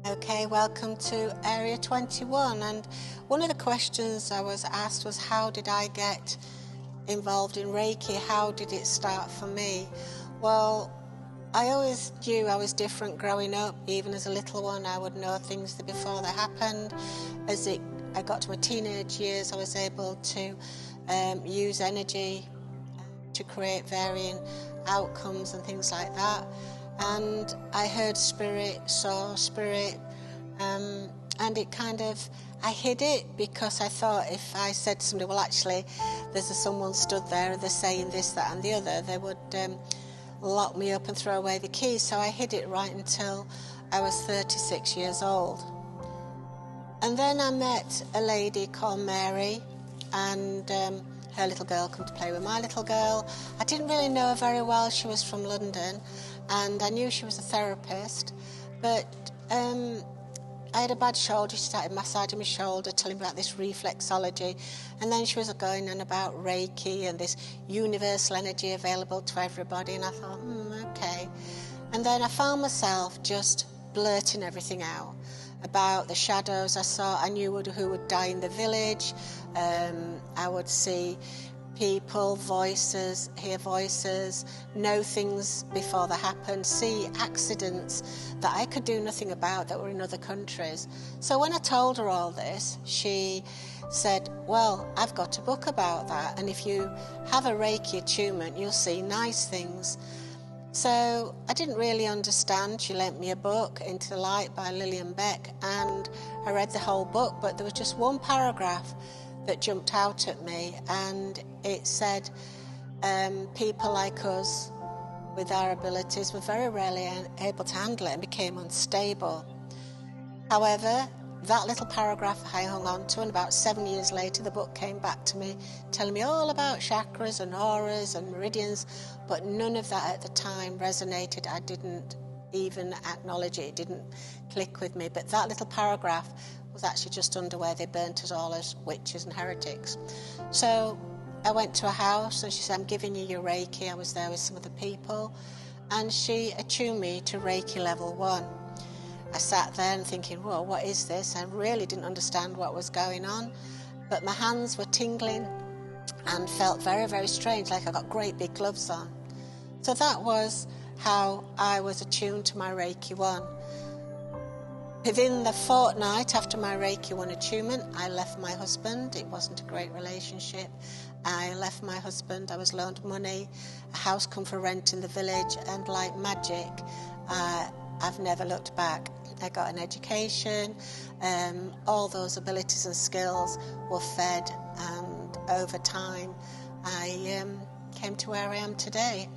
Okay, welcome to Area 21. And one of the questions I was asked was, how did I get involved in Reiki? How did it start for me? Well, I always knew I was different growing up. Even as a little one, I would know things before they happened. I got to my teenage years, I was able to use energy to create varying outcomes and things like that. And I heard spirit, saw spirit, and it kind of, I hid it because I thought if I said to somebody, well, actually, there's someone stood there and they're saying this, that and the other, they would lock me up and throw away the keys. So I hid it right until I was 36 years old. And then I met a lady called Mary, and her little girl come to play with my little girl. I didn't really know her very well. She was from London, and I knew she was a therapist, but I had a bad shoulder. She started massaging my shoulder, telling me about this reflexology, and then she was going on about Reiki and this universal energy available to everybody, and I thought, okay. And then I found myself just blurting everything out about the shadows I saw. I knew who would die in the village. I would see people, voices, hear voices, know things before they happened, see accidents that I could do nothing about that were in other countries. So when I told her all this, she said, well, I've got a book about that, and if you have a Reiki attunement, you'll see nice things. So I didn't really understand. She lent me a book, Into the Light by Lillian Beck, and I read the whole book, but there was just one paragraph that jumped out at me, and it said people like us with our abilities were very rarely able to handle it and became unstable. However, that little paragraph I hung on to, and about 7 years later the book came back to me telling me all about chakras and auras and meridians, but none of that at the time resonated. I didn't even acknowledge it. It didn't click with me. But that little paragraph was actually just under where they burnt us all as witches and heretics. So I went to a house and she said, I'm giving you your Reiki. I was there with some other people, and she attuned me to Reiki level 1. I sat there and thinking, well, what is this? I really didn't understand what was going on, but my hands were tingling and felt very, very strange, like I got great big gloves on. So that was how I was attuned to my Reiki 1. Within the fortnight after my Reiki 1 attunement, I left my husband. It wasn't a great relationship. I left my husband. I was loaned money, a house come for rent in the village, and like magic, I've never looked back. I got an education. All those abilities and skills were fed, and over time, I came to where I am today.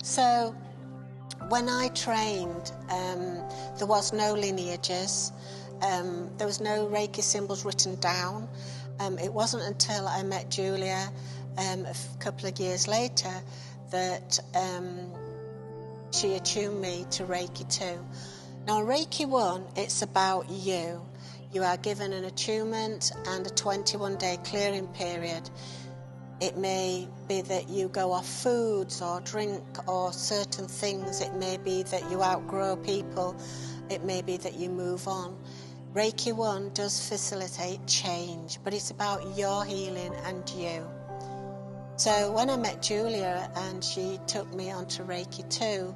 So when I trained, there was no lineages, there was no Reiki symbols written down. It wasn't until I met Julia a couple of years later that she attuned me to Reiki 2. Now, Reiki 1, it's about you. You are given an attunement and a 21-day clearing period. It may be that you go off foods or drink or certain things. It may be that you outgrow people. It may be that you move on. Reiki 1 does facilitate change, but it's about your healing and you. So when I met Julia and she took me onto Reiki 2,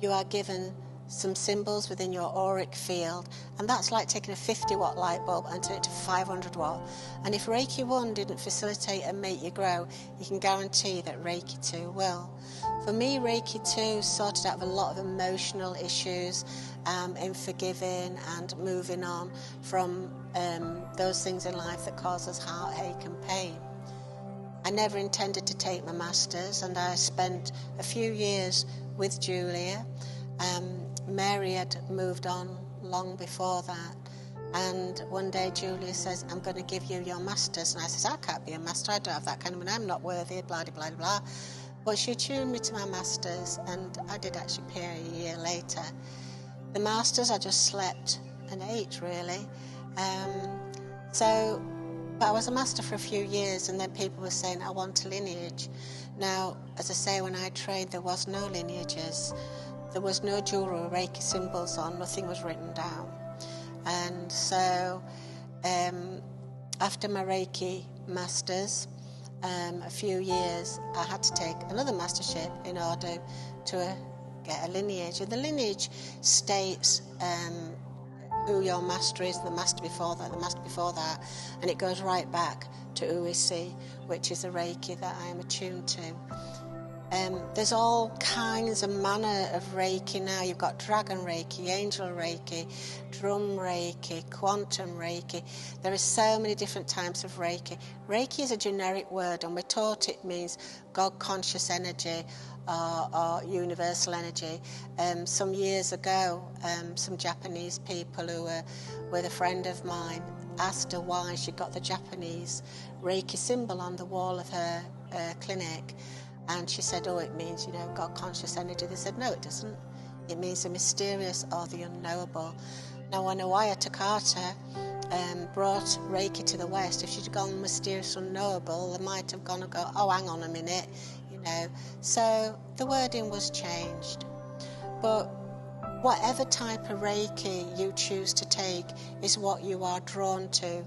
you are given some symbols within your auric field, and that's like taking a 50-watt light bulb and turning it to 500 watt. And if Reiki 1 didn't facilitate and make you grow, you can guarantee that Reiki 2 will. For me, Reiki 2 sorted out a lot of emotional issues in forgiving and moving on from those things in life that cause us heartache and pain. I never intended to take my masters, and I spent a few years with Julia. Mary had moved on long before that, and one day Julia says, I'm going to give you your masters, and I says, I can't be a master, I don't have that kind of money, I'm not worthy, blah, blah, blah, blah. But she tuned me to my masters, and I did actually appear a year later. The masters, I just slept and ate, really. But I was a master for a few years, and then people were saying, I want a lineage. Now, as I say, when I trained, there was no lineages. There was no jewelry or Reiki symbols on, nothing was written down. And so after my Reiki Masters, a few years, I had to take another mastership in order to get a lineage. And the lineage states who your master is, the master before that, the master before that, and it goes right back to Uisi, which is a Reiki that I am attuned to. There's all kinds and manner of Reiki now. You've got Dragon Reiki, Angel Reiki, Drum Reiki, Quantum Reiki. There are so many different types of Reiki. Reiki is a generic word, and we're taught it means God-conscious energy or universal energy. Some years ago, some Japanese people who were with a friend of mine asked her why she got the Japanese Reiki symbol on the wall of her clinic. And she said, oh, it means, God-conscious energy. They said, no, it doesn't. It means the mysterious or the unknowable. Now, when Awaya Takata brought Reiki to the West, if she'd gone mysterious, unknowable, they might have gone and go, oh, hang on a minute, So the wording was changed. But whatever type of Reiki you choose to take is what you are drawn to.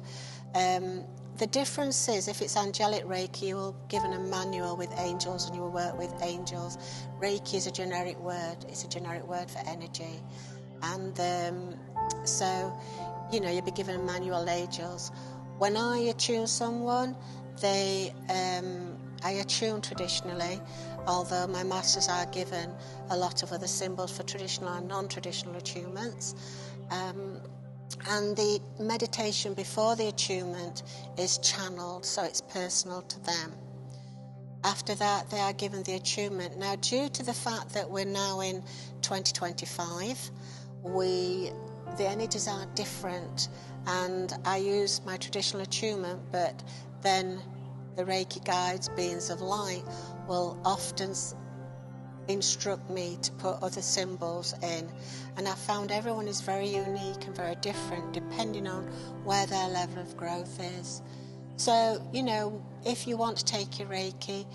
The difference is, if it's angelic Reiki, you will be given a manual with angels and you will work with angels. Reiki is a generic word. It's a generic word for energy. And so, you'll be given a manual angels. When I attune someone, I attune traditionally, although my masters are given a lot of other symbols for traditional and non-traditional attunements. And the meditation before the attunement is channeled, so it's personal to them. After that, they are given the attunement. Now, due to the fact that we're now in 2025, the energies are different, and I use my traditional attunement, but then the Reiki guides, beings of light, will often instruct me to put other symbols in, and I found everyone is very unique and very different depending on where their level of growth is. So, if you want to take your Reiki,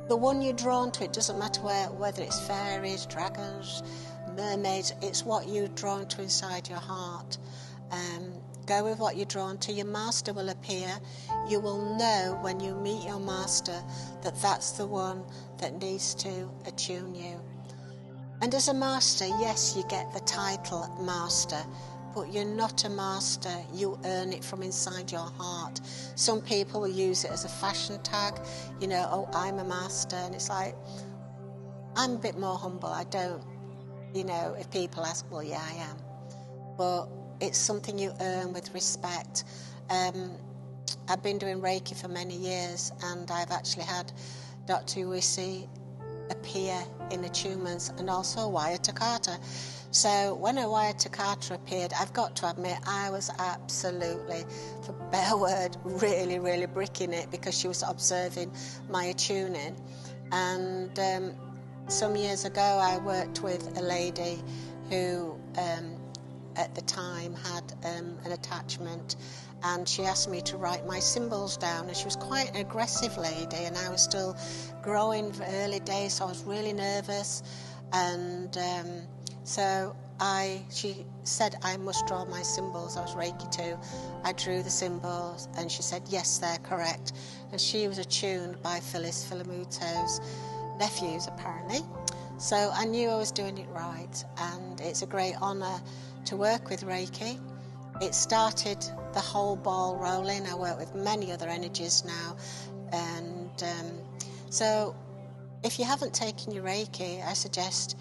the one you're drawn to, it doesn't matter whether it's fairies, dragons, mermaids, it's what you're drawn to inside your heart. Go with what you're drawn to. Your master will appear. You will know when you meet your master that that's the one that needs to attune you. And as a master, yes, you get the title master, but you're not a master. You earn it from inside your heart. Some people will use it as a fashion tag, oh, I'm a master. And it's like, I'm a bit more humble. I don't, if people ask, well, yeah, I am. But it's something you earn with respect. I've been doing Reiki for many years, and I've actually had Dr. Uisi appear in attunements, and also Awaya Takata. So when Awaya Takata appeared, I've got to admit, I was absolutely, for a better word, really, really bricking it, because she was observing my attuning. And some years ago, I worked with a lady who at the time had an attachment, and she asked me to write my symbols down, and she was quite an aggressive lady, and I was still growing for early days, so I was really nervous. And so she said I must draw my symbols. I was Reiki too. I drew the symbols, and she said yes, they're correct. And she was attuned by Phyllis Philomuto's nephews, apparently. So I knew I was doing it right, and it's a great honour to work with Reiki. It started the whole ball rolling. I work with many other energies now, and so if you haven't taken your Reiki, I suggest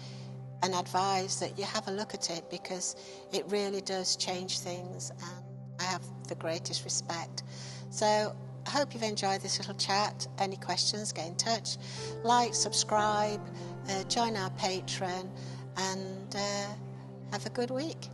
and advise that you have a look at it, because it really does change things, and I have the greatest respect. So I hope you've enjoyed this little chat. Any questions, get in touch. Like, subscribe, join our Patreon, and have a good week.